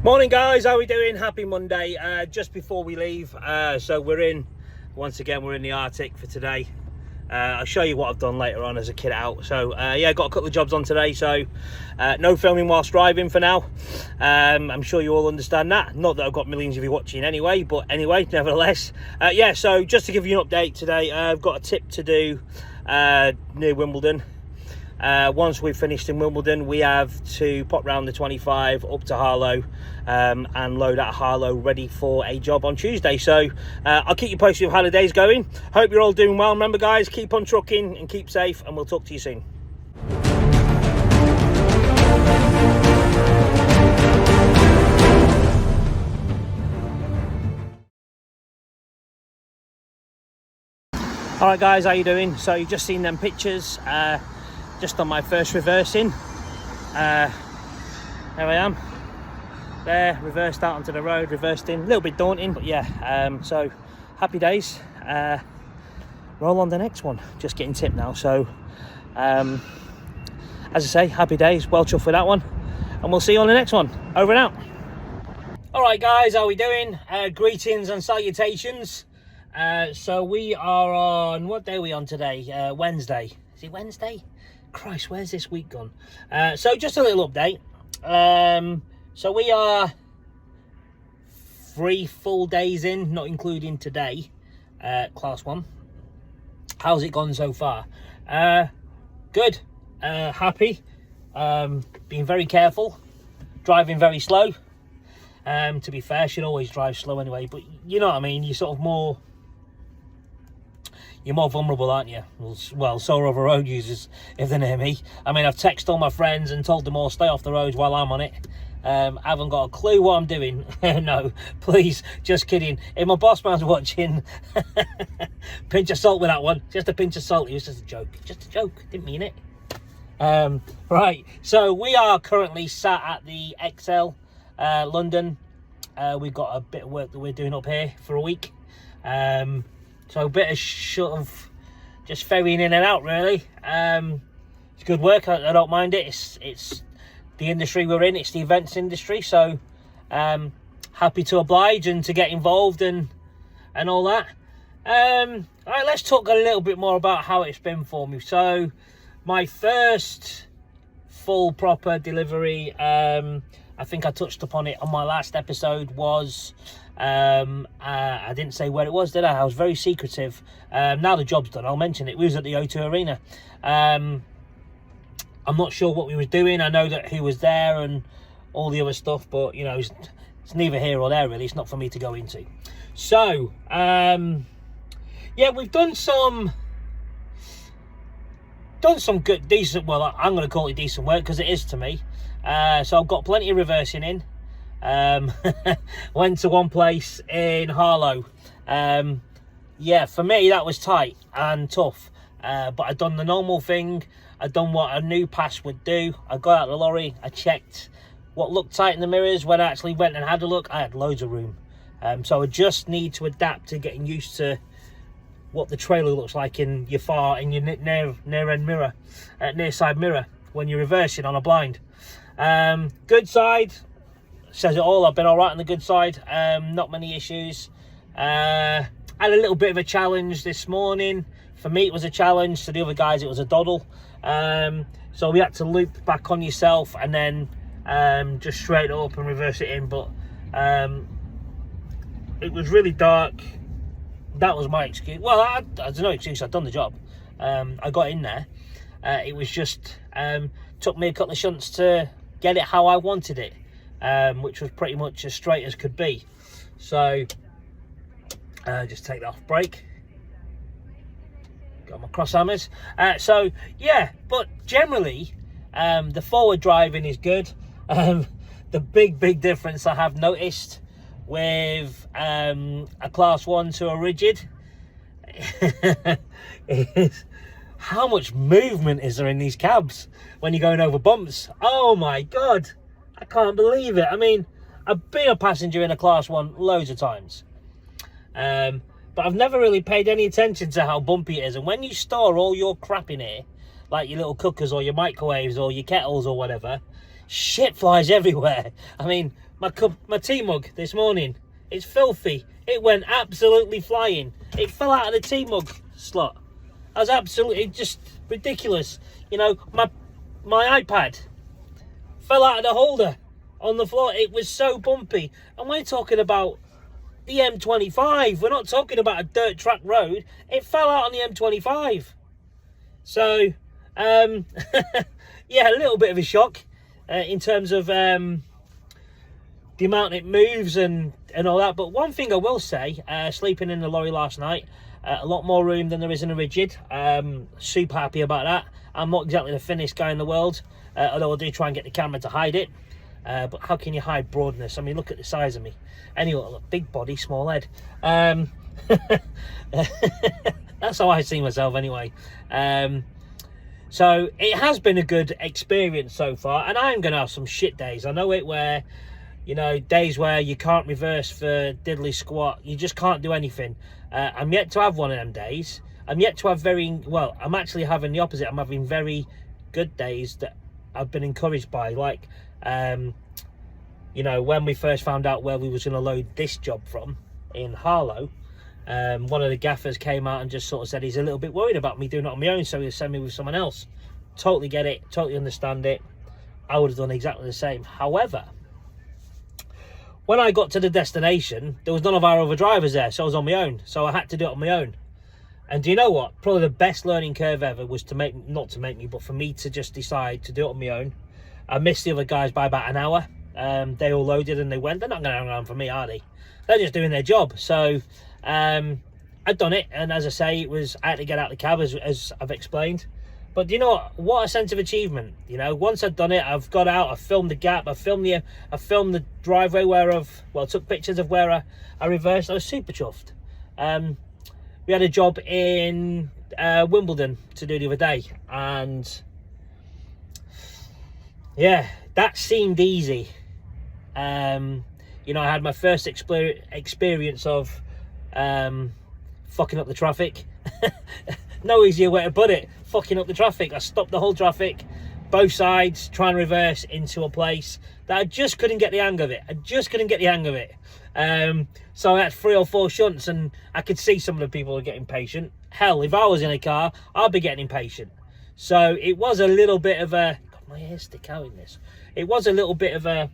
Morning guys, how are we doing? Happy Monday. Just before we leave, so we're in the Arctic for today. I'll show you what I've done later on as a kid out. So yeah, got a couple of jobs on today, so no filming whilst driving for now. I'm sure you all understand that. Not that I've got millions of you watching anyway, but anyway, nevertheless. Yeah, so just to give you an update today, I've got a tip to do near Wimbledon. Once we've finished in Wimbledon, we have to pop round the 25 up to Harlow and load at Harlow ready for a job on Tuesday. So I'll keep you posted with how the day's going. Hope you're all doing well. Remember guys, keep on trucking and keep safe, and we'll talk to you soon. All right guys, how you doing? So you've just seen them pictures. Just on my first reversing. There I am. There, reversed out onto the road, reversed in. A little bit daunting, but yeah. So happy days. Roll on the next one. Just getting tipped now. So as I say, happy days. Well chuffed with that one. And we'll see you on the next one. Over and out. All right guys, how we doing? Greetings and salutations. So we are on, what day are we on today? Wednesday. Is it Wednesday? Christ, where's this week gone? So just a little update. So we are 3 full days in, not including today, class 1. How's it gone so far? Good. Happy. Being very careful. Driving very slow. To be fair, should always drive slow anyway, but you know what I mean. You're more vulnerable, aren't you? Well, so are other road users if they're near me. I mean, I've texted all my friends and told them all stay off the roads while I'm on it. I haven't got a clue what I'm doing. No, please, just kidding. If my boss man's watching, pinch of salt with that one. Just a pinch of salt. It was just a joke. Just a joke. Didn't mean it. Right, so we are currently sat at the XL London. We've got a bit of work that we're doing up here for a week. So a bit of sort of just ferrying in and out, really. It's good work. I don't mind it. It's the industry we're in. It's the events industry. So happy to oblige and to get involved and all that. All right, let's talk a little bit more about how it's been for me. So my first full proper delivery, I think I touched upon it on my last episode, was I didn't say where it was, did I? I was very secretive. Now the job's done, I'll mention it. We was at the O2 Arena. I'm not sure what we were doing. I know that who was there and all the other stuff, but you know, it's neither here or there really. It's not for me to go into. So yeah, we've done some good, decent, well, I'm going to call it decent work because it is to me. So I've got plenty of reversing in. Went to one place in Harlow. Yeah, for me that was tight and tough, but I'd done the normal thing. I'd done what a new pass would do. I got out of the lorry, I checked what looked tight in the mirrors. When I actually went and had a look, I had loads of room. So I just need to adapt to getting used to what the trailer looks like in your near end mirror, near side mirror when you're reversing on a blind. Good side says it all. I've been all right on the good side. Not many issues. Had a little bit of a challenge this morning. For me it was a challenge, to the other guys it was a doddle. So we had to loop back on yourself and then just straight up and reverse it in, but it was really dark. That was my excuse. Well, there's no excuse. I'd done the job. I got in there. It was just took me a couple of shunts to get it how I wanted it, which was pretty much as straight as could be. So just take that off brake. Got my cross hammers. So yeah, but generally the forward driving is good. The big difference I have noticed with a class 1 to a rigid is how much movement is there in these cabs when you're going over bumps. Oh my god, I can't believe it. I mean, I've been a passenger in a class 1 loads of times, but I've never really paid any attention to how bumpy it is. And when you store all your crap in here, like your little cookers or your microwaves or your kettles or whatever, shit flies everywhere. I mean, my tea mug this morning. It's filthy. It went absolutely flying. It fell out of the tea mug slot. I was absolutely just ridiculous. You know, my iPad fell out of the holder on the floor. It was so bumpy. And we're talking about the M25. We're not talking about a dirt track road. It fell out on the M25. So, yeah, a little bit of a shock in terms of the amount it moves and all that. But one thing I will say, sleeping in the lorry last night, a lot more room than there is in a rigid. Super happy about that. I'm not exactly the thinnest guy in the world, although I do try and get the camera to hide it. But how can you hide broadness? I mean, look at the size of me. Anyway, look, big body, small head. That's how I see myself anyway. So it has been a good experience so far, and I'm going to have some shit days. I know it, where, you know, days where you can't reverse for diddly squat. You just can't do anything. I'm yet to have one of them days. I'm yet to have I'm actually having the opposite. I'm having very good days that I've been encouraged by. Like, you know, when we first found out where we was going to load this job from in Harlow, one of the gaffers came out and just sort of said he's a little bit worried about me doing it on my own, so he'll send me with someone else. Totally get it, totally understand it. I would have done exactly the same. However, when I got to the destination, there was none of our other drivers there, so I was on my own. So I had to do it on my own. And do you know what? Probably the best learning curve ever was not to make me, but for me to just decide to do it on my own. I missed the other guys by about an hour. They all loaded and they went. They're not going to hang around for me, are they? They're just doing their job. So I'd done it, and as I say, I had to get out the cab, as I've explained. But you know what a sense of achievement. You know, once I'd done it, I've got out, I filmed the gap, I filmed the driveway where took pictures of where I reversed. I was super chuffed. We had a job in Wimbledon to do the other day, and yeah, that seemed easy. You know, I had my first experience of fucking up the traffic. No easier way to put it. Fucking up the traffic. I stopped the whole traffic, both sides, trying to reverse into a place that I just couldn't get the hang of it. So I had 3 or 4 shunts, and I could see some of the people were getting impatient. Hell, if I was in a car, I'd be getting impatient. So it was a little bit of a... God, my hair stick out in this. It was a little bit of an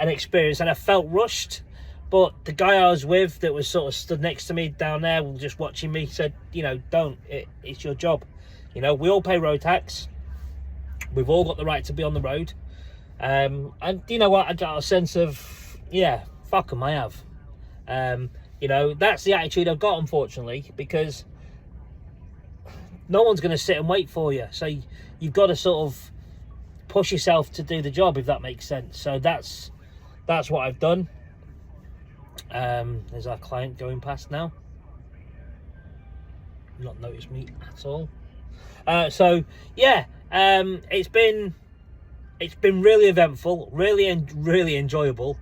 experience, and I felt rushed. But the guy I was with, that was sort of stood next to me down there, just watching me, said, you know, it's your job. You know, we all pay road tax. We've all got the right to be on the road. And you know what? I got a sense of, yeah, fuck them, I have. You know, that's the attitude I've got, unfortunately, because no one's going to sit and wait for you. So you've got to sort of push yourself to do the job, if that makes sense. So that's what I've done. There's our client going past now. Not noticed me at all. So yeah, it's been really eventful, really enjoyable,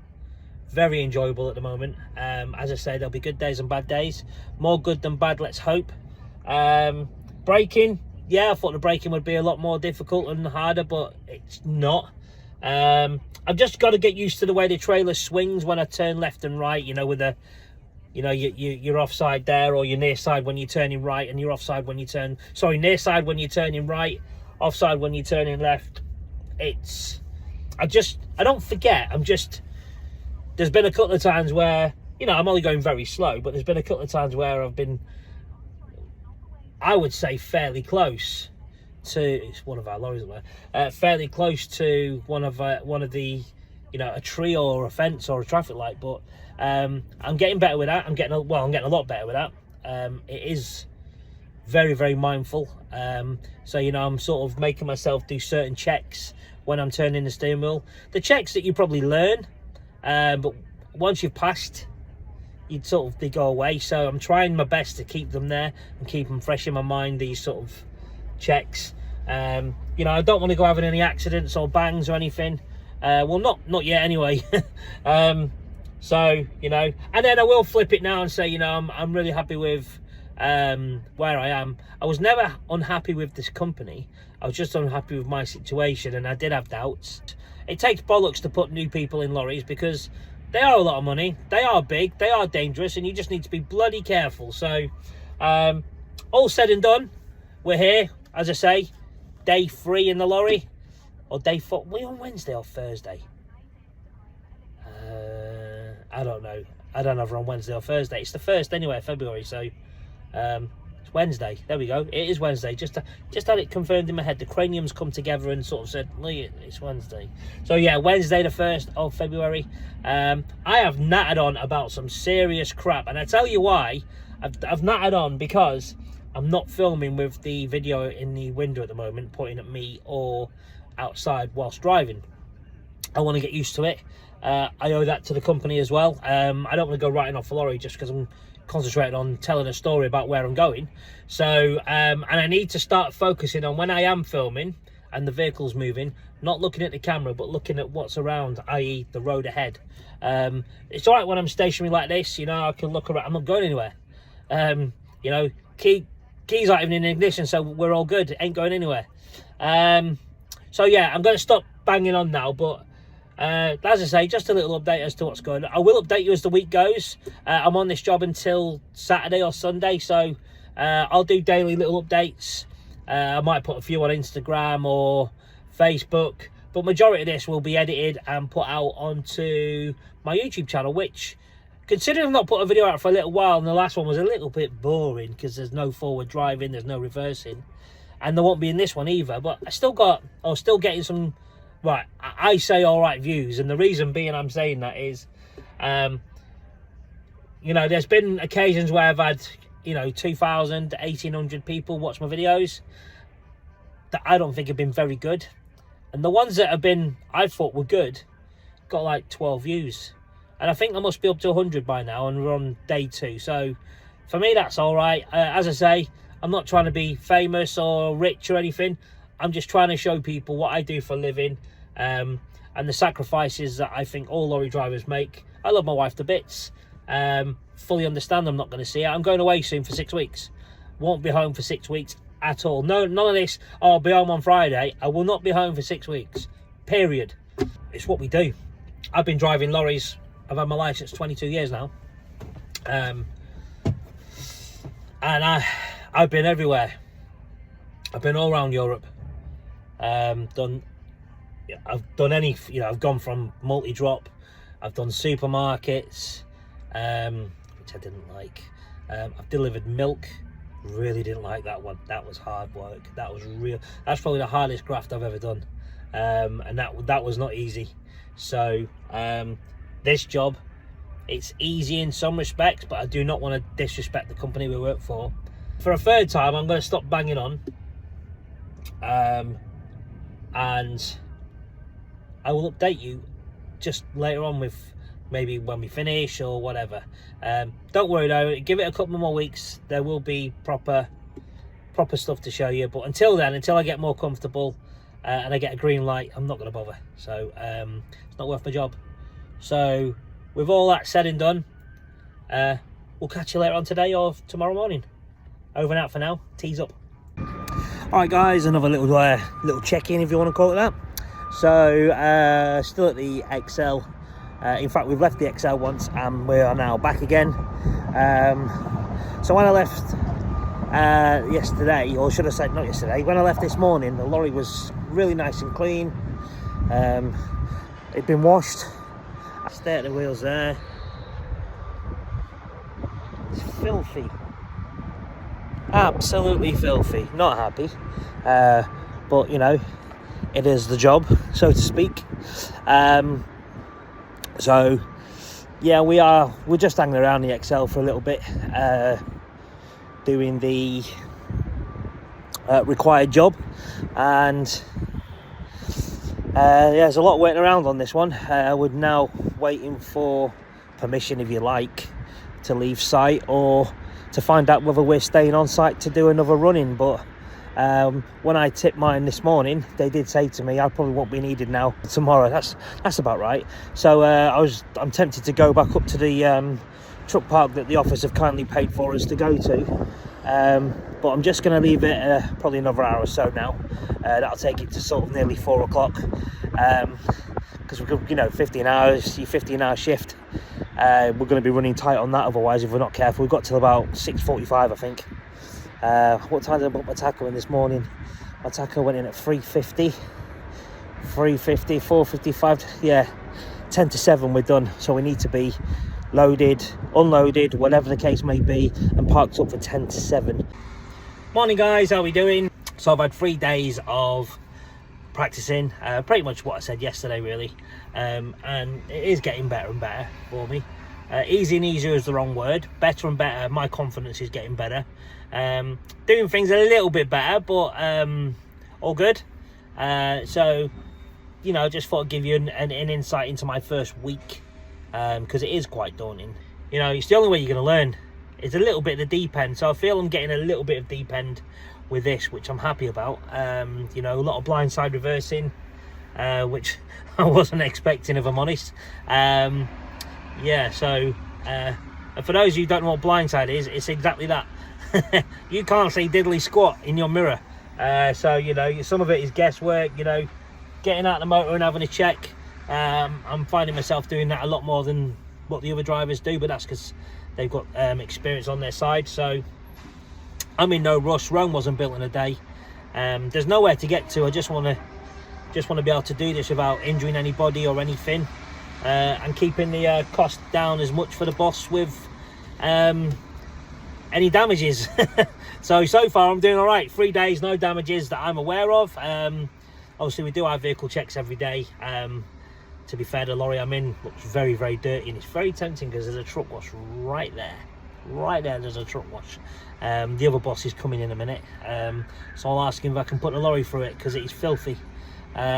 very enjoyable at the moment. As I said, there'll be good days and bad days, more good than bad, let's hope. Braking, yeah, I thought the braking would be a lot more difficult and harder, but it's not. I've just got to get used to the way the trailer swings when I turn left and right, you know, with the, you know, you're offside there, or you're near side when you're turning right, and you're offside when you turn, sorry, near side when you're turning right, offside when you're turning left. I don't forget, there's been a couple of times where, you know, I'm only going very slow, but there's been a couple of times where I've been, I would say, fairly close to, it's one of our lorries, fairly close to one of the, you know, a tree or a fence or a traffic light. But I'm getting better with that. I'm getting a lot better with that. It is very, very mindful. So, you know, I'm sort of making myself do certain checks when I'm turning the steering wheel. The checks that you probably learn, but once you've passed, they go away. So I'm trying my best to keep them there and keep them fresh in my mind, these sort of checks. You know, I don't want to go having any accidents or bangs or anything. Well, not yet anyway. So, you know, and then I will flip it now and say, you know, I'm really happy with where I am. I was never unhappy with this company. I was just unhappy with my situation, and I did have doubts. it takes bollocks to put new people in lorries, because they are a lot of money, they are big, they are dangerous, and you just need to be bloody careful. So all said and done, we're here, as I say, day 3 in the lorry, or day 4. We on Wednesday or Thursday? I don't know. I don't know if we're on Wednesday or Thursday. It's the 1st anyway, February. So it's Wednesday. There we go. It is Wednesday. Just had it confirmed in my head. The craniums come together and sort of said, look, it's Wednesday. So yeah, Wednesday the 1st of February. I have nattered on about some serious crap, and I tell you why. I've nattered on because I'm not filming with the video in the window at the moment, pointing at me or outside whilst driving. I want to get used to it. I owe that to the company as well. I don't want to go writing off a lorry just because I'm concentrating on telling a story about where I'm going. So, and I need to start focusing on when I am filming and the vehicle's moving, not looking at the camera, but looking at what's around, i.e. the road ahead. It's all right when I'm stationary like this, you know, I can look around, I'm not going anywhere. You know, keys aren't even in ignition, so we're all good, ain't going anywhere. So yeah, I'm going to stop banging on now, but as I say, just a little update as to what's going on. I will update you as the week goes. I'm on this job until Saturday or Sunday, so I'll do daily little updates. I might put a few on Instagram or Facebook, but majority of this will be edited and put out onto my YouTube channel, which, considering I've not put a video out for a little while, and the last one was a little bit boring because there's no forward driving, there's no reversing, and there won't be in this one either, but I'm still getting some, right, I say all right views, and the reason being I'm saying that is, you know, there's been occasions where I've had, you know, 2,000 to 1,800 people watch my videos that I don't think have been very good, and the ones that have been, I thought were good, got like 12 views, and I think I must be up to 100 by now, and we're on day 2, so for me that's all right. As I say, I'm not trying to be famous or rich or anything. I'm just trying to show people what I do for a living, and the sacrifices that I think all lorry drivers make. I love my wife to bits. Fully understand I'm not going to see her. I'm going away soon for 6 weeks. Won't be home for 6 weeks at all. No, none of this, oh, I'll be home on Friday. I will not be home for 6 weeks. Period. It's what we do. I've been driving lorries. I've had my license 22 years now. And I've been everywhere. I've been all around Europe. I've done any, you know, I've gone from multi-drop, I've done supermarkets, which I didn't like. I've delivered milk, really didn't like that one. That was hard work. That was real. That's probably the hardest graft I've ever done, and that was not easy. So this job, it's easy in some respects, but I do not want to disrespect the company we work for. For a third time, I'm going to stop banging on, and I will update you just later on with maybe when we finish or whatever. Don't worry though, give it a couple more weeks, there will be proper stuff to show you, but until then, until I get more comfortable and I get a green light, I'm not going to bother. So it's not worth my job. So with all that said and done, we'll catch you later on today or tomorrow morning. Over and out for now. Tease up. All right guys, another little check-in, if you want to call it that. So still at the XL. In fact, we've left the XL once and we are now back again. So when I left yesterday, or should I say not yesterday, when I left this morning, the lorry was really nice and clean. It'd been washed. I stare at the wheels there. It's filthy. Absolutely filthy. Not happy. But you know, it is the job, so to speak. So yeah, we're just hanging around the XL for a little bit, doing the required job, and yeah, there's a lot waiting around on this one. We're now waiting for permission, if you like, to leave site or to find out whether we're staying on site to do another run-in. But when I tipped mine this morning, they did say to me I probably won't be needed now tomorrow. That's about right. So I'm tempted to go back up to the truck park that the office have kindly paid for us to go to, but I'm just going to leave it probably another hour or so now. That'll take it to sort of nearly 4 o'clock. because we're, you know, 15 hours, your 15-hour shift. We're going to be running tight on that otherwise if we're not careful. We've got till about 6:45, I think. What time did I book my taco in this morning? My taco went in at 3:50, 4:55. Yeah, 10 to 7 we're done. So we need to be loaded, unloaded, whatever the case may be, and parked up for 10 to 7. Morning guys, how we doing? So I've had 3 days of practicing, pretty much what I said yesterday really, and it is getting better and better for me. Easy and easier is the wrong word. Better and better, my confidence is getting better. Doing things a little bit better, but all good. So, you know, just thought I'd give you an insight into my first week, because it is quite daunting. You know, it's the only way you're going to learn. It's a little bit of the deep end, so I feel I'm getting a little bit of deep end with this, which I'm happy about. You know, a lot of blindside reversing, which I wasn't expecting, if I'm honest. Yeah, so and for those of you who don't know what blindside is, it's exactly that. You can't say diddly squat in your mirror. So, you know, some of it is guesswork, you know, getting out the motor and having a check. I'm finding myself doing that a lot more than what the other drivers do, but that's because they've got experience on their side. So I'm in no rush. Rome wasn't built in a day. There's nowhere to get to. I just want to be able to do this without injuring anybody or anything, and keeping the cost down as much for the boss with any damages. so far I'm doing all right. 3 days, no damages that I'm aware of. Obviously we do our vehicle checks every day. To be fair, the lorry I'm in looks very, very dirty, and it's very tempting because there's a truck wash right there. Right there, there's a truck wash. The other boss is coming in a minute, so I'll ask him if I can put the lorry through it because it's filthy.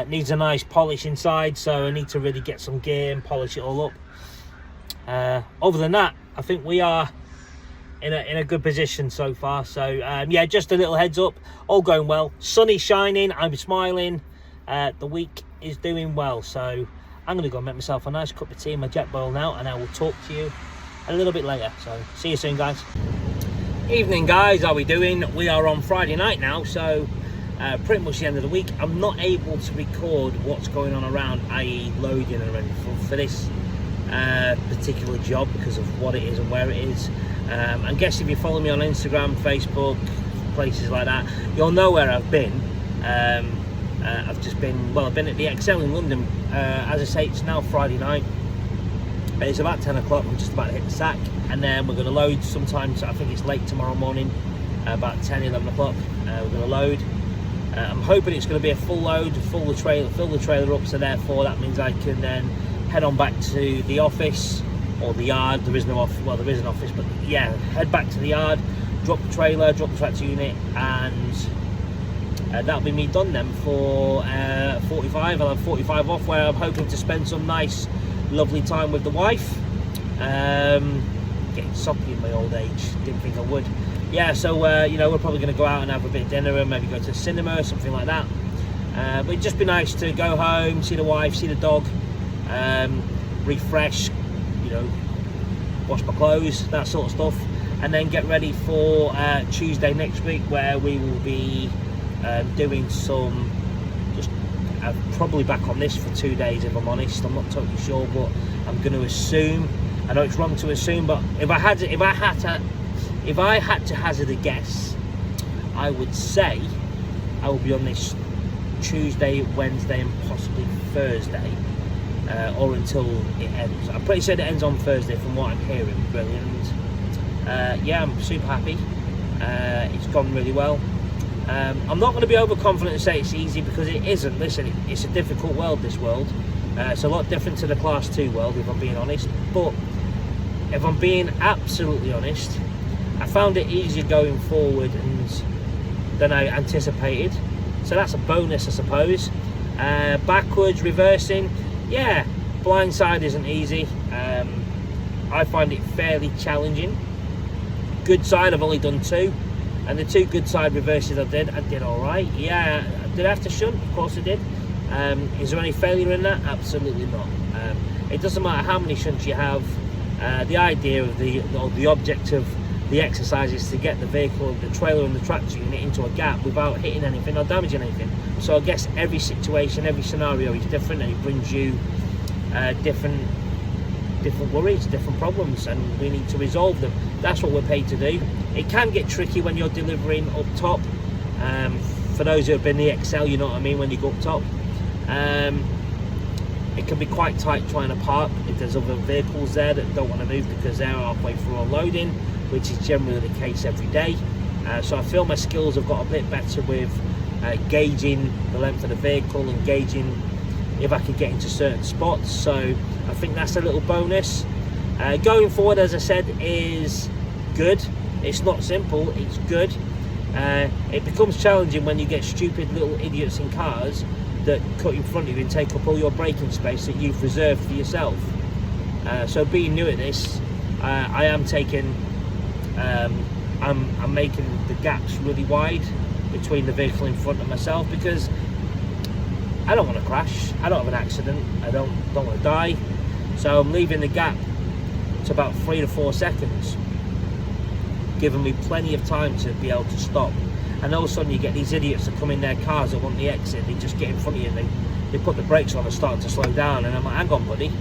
Needs a nice polish inside, so I need to really get some gear and polish it all up. Other than that, I think we are in a good position so far. So yeah, just a little heads up, all going well. Sun is shining, I'm smiling. The week is doing well, so I'm going to go and make myself a nice cup of tea in my jet boil now, and I will talk to you a little bit later. So see you soon guys. Evening guys, how we doing? We are on Friday night now, so pretty much the end of the week. I'm not able to record what's going on around, i.e. loading or anything for this particular job because of what it is and where it is. I guess if you follow me on Instagram, Facebook, places like that, you'll know where I've been. I've just been, well, I've been at the Excel in London. As I say, it's now Friday night. It's about 10 o'clock, I'm just about to hit the sack, and then we're going to load sometime, so I think it's late tomorrow morning, about 10, 11 o'clock, we're going to load. I'm hoping it's going to be a full load, fill the trailer up, so therefore that means I can then head on back to the office, or the yard. There is no office, well there is an office, but yeah, head back to the yard, drop the trailer, drop the tractor unit, and that'll be me done then for 45. I'll have 45 off, where I'm hoping to spend some nice lovely time with the wife. Getting soppy in my old age, didn't think I would. Yeah, so you know, we're probably going to go out and have a bit of dinner and maybe go to the cinema or something like that. But it'd just be nice to go home, see the wife, see the dog, refresh, you know, wash my clothes, that sort of stuff, and then get ready for Tuesday next week, where we will be doing some, just probably back on this for 2 days if I'm honest. I'm not totally sure, but I'm going to assume, I know it's wrong to assume, but if I had to hazard a guess, I would say I will be on this Tuesday, Wednesday and possibly Thursday, or until it ends. I'm pretty sure it ends on Thursday from what I'm hearing. Brilliant. Yeah, I'm super happy. It's gone really well. I'm not going to be overconfident and say it's easy, because it isn't. Listen, it's a difficult world, this world. It's a lot different to the Class 2 world, if I'm being honest. But if I'm being absolutely honest, I found it easier going forward than I anticipated. So that's a bonus, I suppose. Backwards, reversing, yeah, blindside isn't easy. I find it fairly challenging. Good side, I've only done 2. And the 2 good side reverses I did all right. Yeah, did I have to shunt? Of course I did. Is there any failure in that? Absolutely not. It doesn't matter how many shunts you have. The idea of the object of the exercise is to get the vehicle, the trailer and the tractor unit into a gap without hitting anything or damaging anything. So I guess every situation, every scenario is different, and it brings you different worries, different problems, and we need to resolve them. That's what we're paid to do. It can get tricky when you're delivering up top. For those who have been in the XL, you know what I mean, when you go up top. It can be quite tight trying to park if there's other vehicles there that don't want to move because they're halfway through unloading, which is generally the case every day. So I feel my skills have got a bit better with gauging the length of the vehicle and gauging if I could get into certain spots. So I think that's a little bonus. Going forward, as I said, is good. It's not simple, it's good. It becomes challenging when you get stupid little idiots in cars that cut in front of you and take up all your braking space that you've reserved for yourself. So being new at this, I am taking, I'm making the gaps really wide between the vehicle in front of myself because I don't want to crash, I don't have an accident, I don't want to die. So I'm leaving the gap to about 3 to 4 seconds, giving me plenty of time to be able to stop. And all of a sudden you get these idiots that come in their cars that want the exit, they just get in front of you and they put the brakes on and start to slow down, and I'm like, hang on buddy,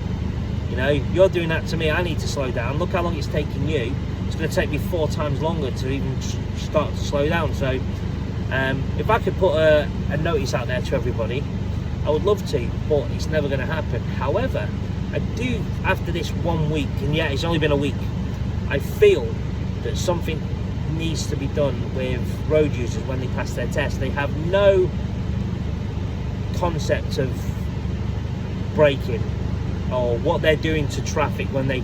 you know, you're doing that to me, I need to slow down. Look how long it's taking you, it's going to take me 4 times longer to even start to slow down. So if I could put a notice out there to everybody, I would love to, but it's never going to happen. However, I do, after this 1 week, and yeah, it's only been a week, I feel that something needs to be done with road users when they pass their test. They have no concept of braking or what they're doing to traffic when they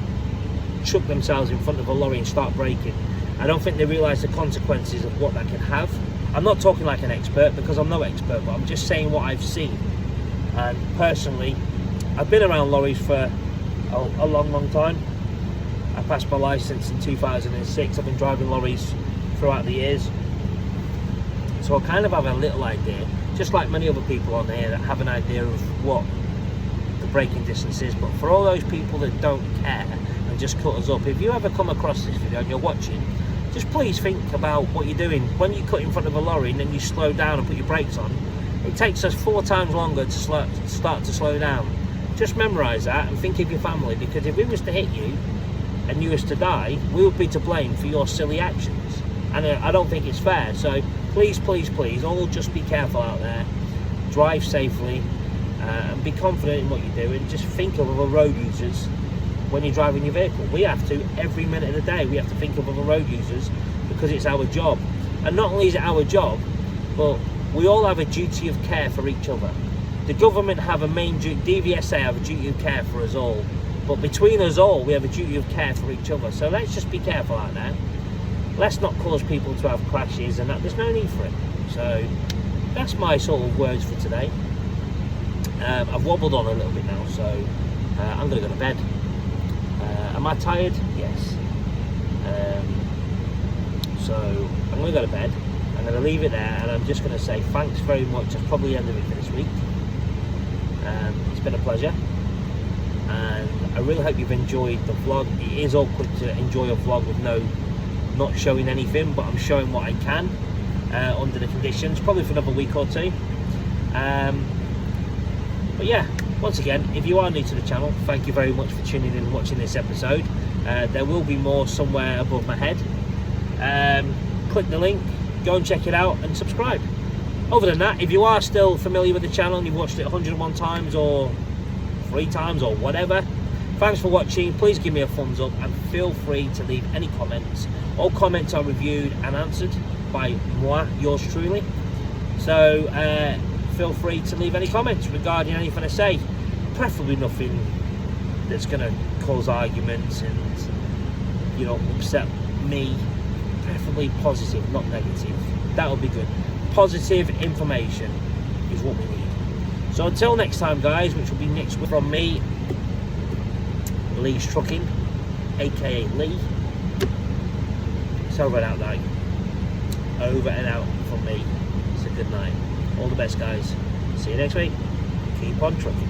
chuck themselves in front of a lorry and start braking. I don't think they realise the consequences of what that can have. I'm not talking like an expert because I'm no expert, but I'm just saying what I've seen. And personally, I've been around lorries for a long time. I passed my licence in 2006. I've been driving lorries throughout the years, so I kind of have a little idea, just like many other people on here that have an idea of what the braking distance is. But for all those people that don't care and just cut us up, if you ever come across this video and you're watching, just please think about what you're doing. When you cut in front of a lorry and then you slow down and put your brakes on, it takes us 4 times longer to start to slow down. Just memorise that and think of your family, because if we was to hit you and you was to die, we would be to blame for your silly actions, and I don't think it's fair. So please, please, please, all just be careful out there, drive safely, and be confident in what you do, and just think of other road users when you're driving your vehicle. We have to, every minute of the day, we have to think of other road users because it's our job. And not only is it our job, but we all have a duty of care for each other. The government have a main duty, DVSA have a duty of care for us all, but between us all we have a duty of care for each other. So let's just be careful out there. Let's not cause people to have crashes, and that there's no need for it. So that's my sort of words for today. I've wobbled on a little bit now, so I'm going to go to bed. Am I tired? Yes. So I'm going to go to bed. I'm going to leave it there, and I'm just going to say thanks very much. That's probably the end of it for this week. It's been a pleasure, and I really hope you've enjoyed the vlog. It is awkward to enjoy a vlog with not showing anything, but I'm showing what I can under the conditions, probably for another week or 2. But yeah, once again, if you are new to the channel, thank you very much for tuning in and watching this episode. There will be more somewhere above my head. Click the link, go and check it out and subscribe. Other than that, if you are still familiar with the channel and you've watched it 101 times or 3 times or whatever, thanks for watching. Please give me a thumbs up and feel free to leave any comments. All comments are reviewed and answered by moi, yours truly. So feel free to leave any comments regarding anything I say, preferably nothing that's going to cause arguments and, you know, upset me. Preferably positive, not negative. That would be good. Positive information is what we need. So until next time, guys, which will be next week from me, Lee's Trucking, aka Lee. It's over and out, night. Over and out from me. It's a good night. All the best, guys. See you next week. Keep on trucking.